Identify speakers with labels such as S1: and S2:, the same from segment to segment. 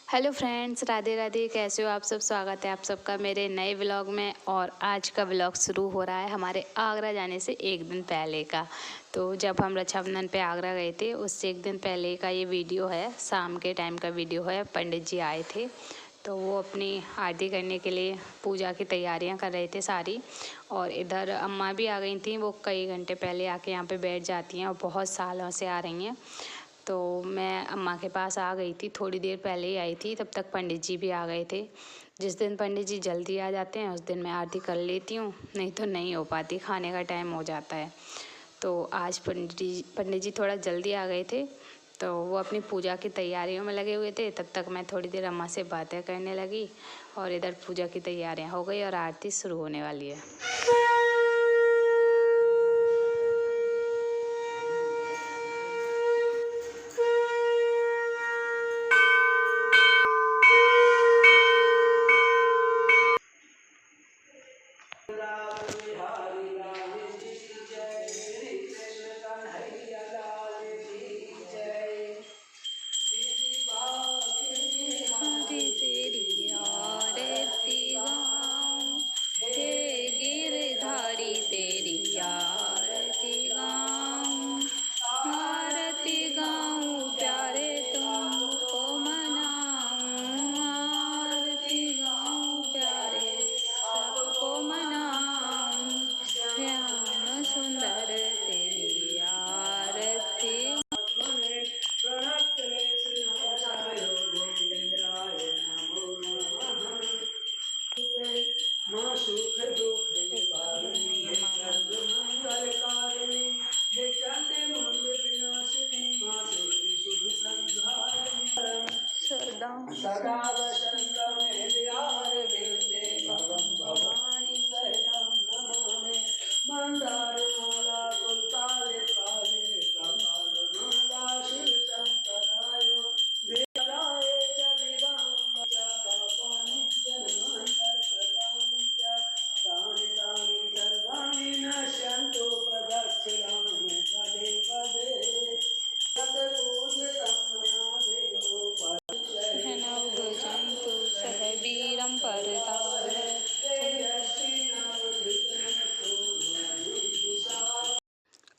S1: Hello friends, Radhe Radhe. कैसे हो आप सब? स्वागत है आप सबका मेरे नए व्लॉग में। और आज का व्लॉग शुरू हो रहा है हमारे आगरा जाने से एक दिन पहले का। तो जब हम रक्षाबंधन पे आगरा गए थे उससे एक दिन पहले का ये वीडियो है। शाम के टाइम का वीडियो है। पंडित जी आए थे तो वो अपनी आरती करने के लिए पूजा की तैयारियां कर रहे थे सारी। और इधर अम्मा भी आ गई थी। वो कई घंटे पहले आके यहाँ पे बैठ जाती हैं और बहुत सालों से आ रही हैं। तो मैं अम्मा के पास आ गई थी, थोड़ी देर पहले ही आई थी। तब तक पंडित जी भी आ गए थे। जिस दिन पंडित जी जल्दी आ जाते हैं उस दिन मैं आरती कर लेती हूँ, नहीं तो नहीं हो पाती, खाने का टाइम हो जाता है। तो आज पंडित जी थोड़ा जल्दी आ गए थे तो वो अपनी पूजा की तैयारियों में लगे हुए थे। तब तक मैं थोड़ी देर अम्मा से बातें करने लगी और इधर पूजा की तैयारियाँ हो गई और आरती शुरू होने वाली है।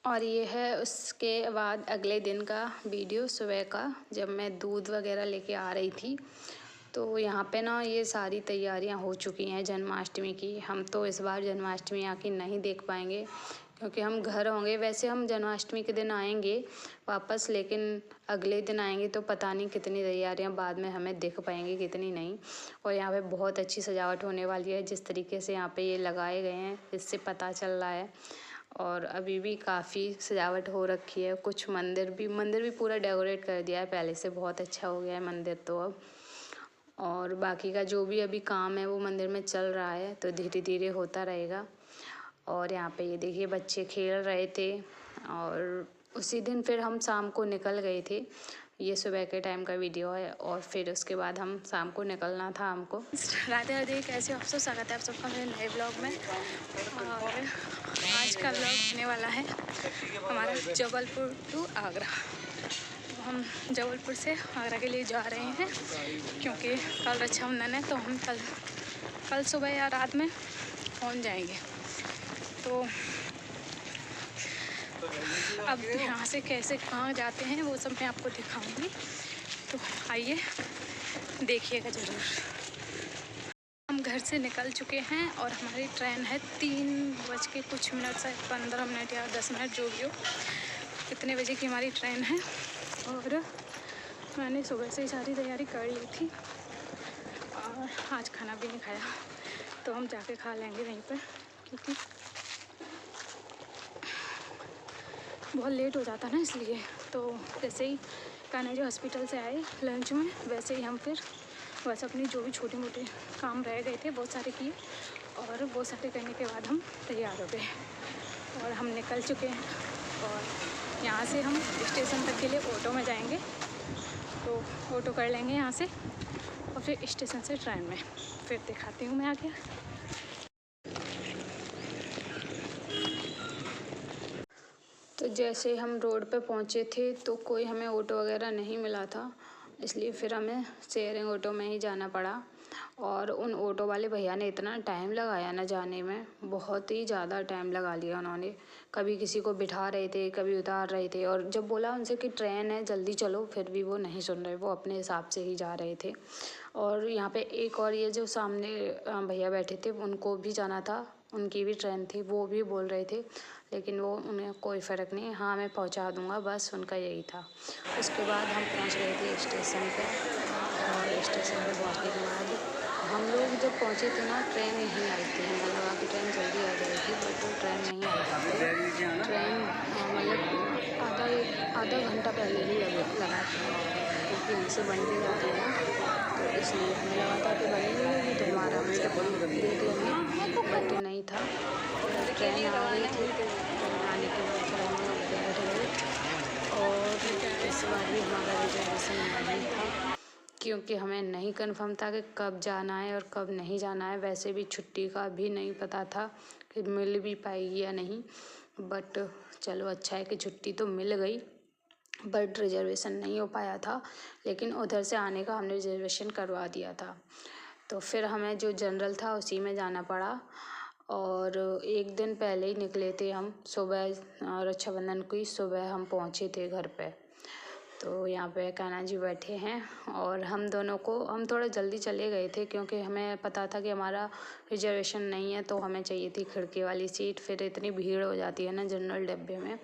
S1: और ये है उसके बाद अगले दिन का वीडियो सुबह का, जब मैं दूध वगैरह लेके आ रही थी। तो यहाँ पे ना ये सारी तैयारियाँ हो चुकी हैं जन्माष्टमी की। हम तो इस बार जन्माष्टमी आके नहीं देख पाएंगे क्योंकि हम घर होंगे। वैसे हम जन्माष्टमी के दिन आएंगे वापस, लेकिन अगले दिन आएंगे तो पता नहीं कितनी तैयारियाँ बाद में हमें दिख पाएंगी कितनी नहीं। और यहाँ पे बहुत अच्छी सजावट होने वाली है। जिस तरीके से यहाँ पे ये लगाए गए हैं इससे पता चल रहा है। और अभी भी काफ़ी सजावट हो रखी है। कुछ मंदिर भी पूरा डेकोरेट कर दिया है पहले से, बहुत अच्छा हो गया है मंदिर तो अब। और बाकी का जो भी अभी काम है वो मंदिर में चल रहा है, तो धीरे धीरे होता रहेगा। और यहाँ पे ये देखिए बच्चे खेल रहे थे। और उसी दिन फिर हम शाम को निकल गए थे। ये सुबह के टाइम का वीडियो है और फिर उसके बाद हम शाम को निकलना था हमको। राधे राधे, कैसे हो आप सब? स्वागत है आप सबका मेरे नए ब्लॉग में। और आज का ब्लॉग होने वाला है हमारा जबलपुर टू आगरा। हम जबलपुर से आगरा के लिए जा रहे हैं क्योंकि कल रक्षाबंधन है, तो हम कल सुबह या रात में पहुंच जाएंगे। तो अब यहाँ से कैसे कहाँ जाते हैं वो सब मैं आपको दिखाऊंगी, तो आइए देखिएगा ज़रूर। हम घर से निकल चुके हैं और हमारी ट्रेन है 3 बज के कुछ मिनट से 15 मिनट या 10 मिनट जो भी हो, इतने बजे की हमारी ट्रेन है। और मैंने सुबह से ही सारी तैयारी कर ली थी और आज खाना भी नहीं खाया, तो हम जाके खा लेंगे वहीं पर क्योंकि बहुत लेट हो जाता ना, इसलिए। तो जैसे ही कान्हा जी हॉस्पिटल से आए लंच में, वैसे ही हम फिर बस अपनी जो भी छोटे मोटे काम रह गए थे बहुत सारे किए, और वो सारे करने के बाद हम तैयार हो गए और हम निकल चुके हैं। और यहाँ से हम स्टेशन तक के लिए ऑटो में जाएंगे, तो ऑटो कर लेंगे यहाँ से और फिर स्टेशन से ट्रेन में। फिर दिखाती हूँ मैं आगे। तो जैसे हम रोड पे पहुँचे थे तो कोई हमें ऑटो वगैरह नहीं मिला था। इसलिए फिर हमें शेयरिंग ऑटो में ही जाना पड़ा। और उन ऑटो वाले भैया ने इतना टाइम लगाया ना जाने में, बहुत ही ज़्यादा टाइम लगा लिया उन्होंने। कभी किसी को बिठा रहे थे, कभी उतार रहे थे, और जब बोला उनसे कि ट्रेन है जल्दी चलो, फिर भी वो नहीं सुन रहे, वो अपने हिसाब से ही जा रहे थे। और यहाँ पे एक और ये जो सामने भैया बैठे थे, उनको भी जाना था, उनकी भी ट्रेन थी, वो भी बोल रहे थे, लेकिन वो उन्हें कोई फ़र्क नहीं, हाँ मैं पहुँचा दूँगा, बस उनका यही था। उसके बाद हम पहुँच गए थे स्टेशन पे, और स्टेशन पे पहुँचने के बाद हम लोग जब पहुँचे थे ना, ट्रेन नहीं आई थी। हमें लगा कि ट्रेन जल्दी आ जाएगी, बट वो ट्रेन नहीं आई थी। ट्रेन मतलब आधा घंटा पहले ही लगा था, क्योंकि हमसे बनती जाती है ना, तो इसलिए हमें लगा था कि बनेगी तो हमारा मतलब देख लेंगे, बट नहीं था। ट्रेन आ गई थी, ट्रेन आने के बाद फिर हम लोग बैठ गए, और इस बार भी हमारा रिजर्वेशन नहीं था, क्योंकि हमें नहीं कंफर्म था कि कब जाना है और कब नहीं जाना है। वैसे भी छुट्टी का भी नहीं पता था कि मिल भी पाएगी या नहीं, बट चलो अच्छा है कि छुट्टी तो मिल गई, बट रिजर्वेशन नहीं हो पाया था। लेकिन उधर से आने का हमने रिजर्वेशन करवा दिया था, तो फिर हमें जो जनरल था उसी में जाना पड़ा। और एक दिन पहले ही निकले थे हम, सुबह रक्षाबंधन की सुबह हम पहुँचे थे घर पे। तो यहाँ पे कान्हा जी बैठे हैं, और हम थोड़ा जल्दी चले गए थे, क्योंकि हमें पता था कि हमारा रिजर्वेशन नहीं है, तो हमें चाहिए थी खिड़की वाली सीट। फिर इतनी भीड़ हो जाती है ना जनरल डब्बे में,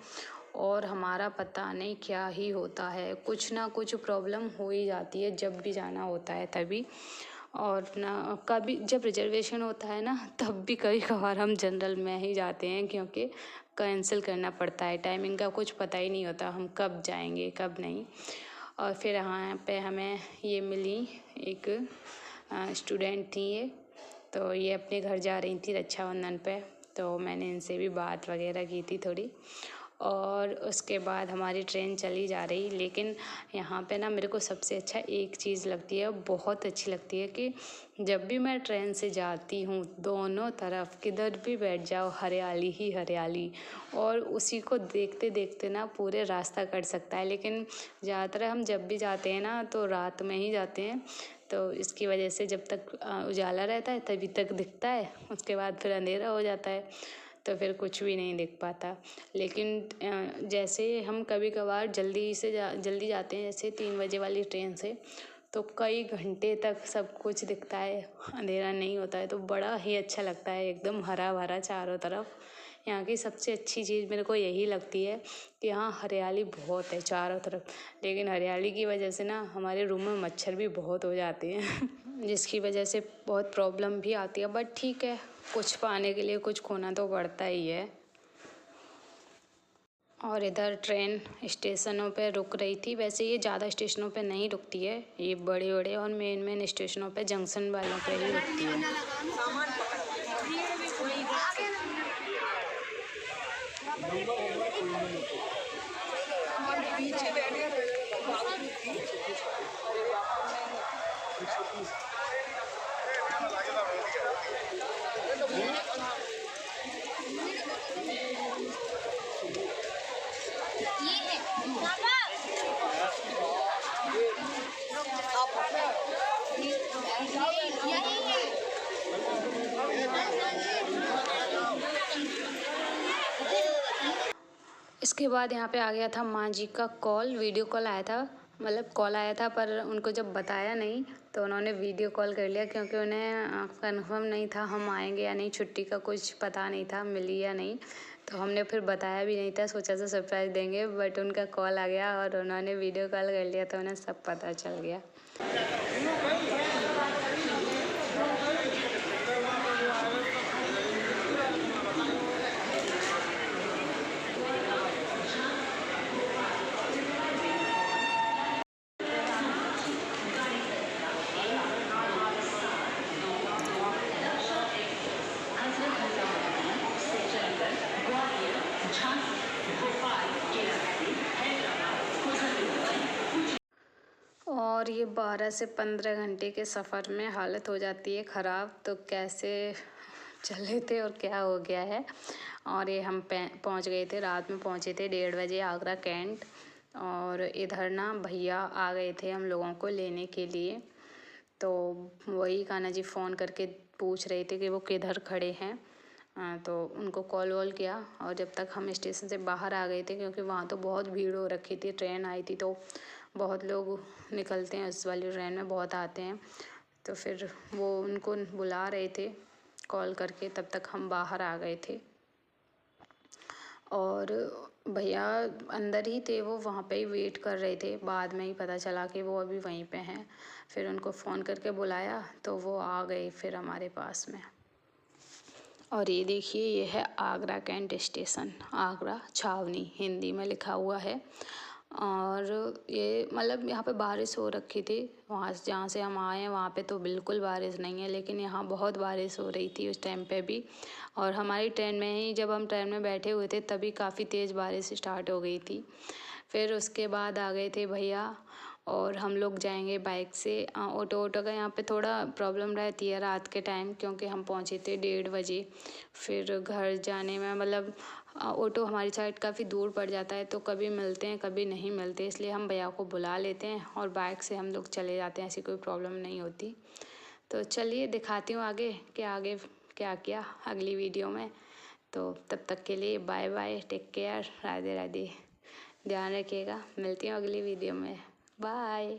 S1: और हमारा पता नहीं क्या ही होता है, कुछ ना कुछ प्रॉब्लम हो ही जाती है जब भी जाना होता है तभी। और ना कभी जब रिजर्वेशन होता है ना, तब भी कभी कभार हम जनरल में ही जाते हैं, क्योंकि कैंसिल करना पड़ता है। टाइमिंग का कुछ पता ही नहीं होता, हम कब जाएंगे कब नहीं। और फिर यहाँ पे हमें ये मिली, एक स्टूडेंट थी ये, तो ये अपने घर जा रही थी रक्षाबंधन पे, तो मैंने इनसे भी बात वगैरह की थी थोड़ी। और उसके बाद हमारी ट्रेन चली जा रही। लेकिन यहाँ पे ना मेरे को सबसे अच्छा एक चीज़ लगती है, बहुत अच्छी लगती है, कि जब भी मैं ट्रेन से जाती हूँ, दोनों तरफ किधर भी बैठ जाओ हरियाली ही हरियाली, और उसी को देखते देखते ना पूरे रास्ता कट सकता है। लेकिन ज़्यादातर हम जब भी जाते हैं ना, तो रात में ही जाते हैं, तो इसकी वजह से जब तक उजाला रहता है तभी तक दिखता है, उसके बाद फिर अंधेरा हो जाता है, तो फिर कुछ भी नहीं दिख पाता। लेकिन जैसे हम कभी कभार जल्दी जाते हैं, जैसे 3 बजे वाली ट्रेन से, तो कई घंटे तक सब कुछ दिखता है, अंधेरा नहीं होता है, तो बड़ा ही अच्छा लगता है, एकदम हरा भरा चारों तरफ। यहाँ की सबसे अच्छी चीज़ मेरे को यही लगती है कि यहाँ हरियाली बहुत है चारों तरफ। लेकिन हरियाली की वजह से ना हमारे रूम में मच्छर भी बहुत हो जाते हैं जिसकी वजह से बहुत प्रॉब्लम भी आती है, बट ठीक है, कुछ पाने के लिए कुछ खोना तो पड़ता ही है। और इधर ट्रेन स्टेशनों पे रुक रही थी। वैसे ये ज़्यादा स्टेशनों पे नहीं रुकती है, ये बड़े बड़े और मेन स्टेशनों पे, जंक्शन वालों पे ही रुकती है। इसके बाद यहाँ पे आ गया था माँ जी का कॉल, वीडियो कॉल आया था, मतलब कॉल आया था, पर उनको जब बताया नहीं तो उन्होंने वीडियो कॉल कर लिया, क्योंकि उन्हें कंफर्म नहीं था हम आएंगे या नहीं, छुट्टी का कुछ पता नहीं था मिली या नहीं, तो हमने फिर बताया भी नहीं था, सोचा था सरप्राइज़ देंगे, बट उनका कॉल आ गया और उन्होंने वीडियो कॉल कर लिया, तो उन्हें सब पता चल गया। और ये 12 से 15 घंटे के सफ़र में हालत हो जाती है ख़राब, तो कैसे चले थे और क्या हो गया है। और ये हम पहुंच गए थे, रात में पहुंचे थे 1:30 बजे आगरा कैंट, और इधर ना भैया आ गए थे हम लोगों को लेने के लिए। तो वही कान्हा जी फ़ोन करके पूछ रहे थे कि वो किधर खड़े हैं। तो उनको कॉल वॉल किया और जब तक हम स्टेशन से बाहर आ गए थे, क्योंकि वहाँ तो बहुत भीड़ हो रखी थी, ट्रेन आई थी तो बहुत लोग निकलते हैं उस वाली ट्रेन में, बहुत आते हैं। तो फिर वो उनको बुला रहे थे कॉल करके, तब तक हम बाहर आ गए थे। और भैया अंदर ही थे, वो वहाँ पे ही वेट कर रहे थे। बाद में ही पता चला कि वो अभी वहीं पे हैं। फिर उनको फ़ोन करके बुलाया तो वो आ गए फिर हमारे पास में। और ये देखिए, ये है आगरा कैंट स्टेशन, आगरा छावनी हिंदी में लिखा हुआ है। और ये मतलब यहाँ पे बारिश हो रखी थी, वहाँ से जहाँ से हम आए हैं वहाँ पे तो बिल्कुल बारिश नहीं है, लेकिन यहाँ बहुत बारिश हो रही थी उस टाइम पे भी। और हमारी ट्रेन में ही जब हम ट्रेन में बैठे हुए थे तभी काफ़ी तेज़ बारिश स्टार्ट हो गई थी। फिर उसके बाद आ गए थे भैया और हम लोग जाएंगे बाइक से। ऑटो का यहाँ पे थोड़ा प्रॉब्लम रहती है रात के टाइम, क्योंकि हम पहुँचे थे 1:30 बजे। फिर घर जाने में मतलब ऑटो हमारी साइड काफ़ी दूर पड़ जाता है, तो कभी मिलते हैं कभी नहीं मिलते, इसलिए हम भैया को बुला लेते हैं और बाइक से हम लोग चले जाते हैं, ऐसी कोई प्रॉब्लम नहीं होती। तो चलिए दिखाती हूँ आगे क्या किया अगली वीडियो में। तो तब तक के लिए bye bye, take care, Radhe Radhe, ध्यान रखिएगा। मिलती हूँ अगली वीडियो में, बाय।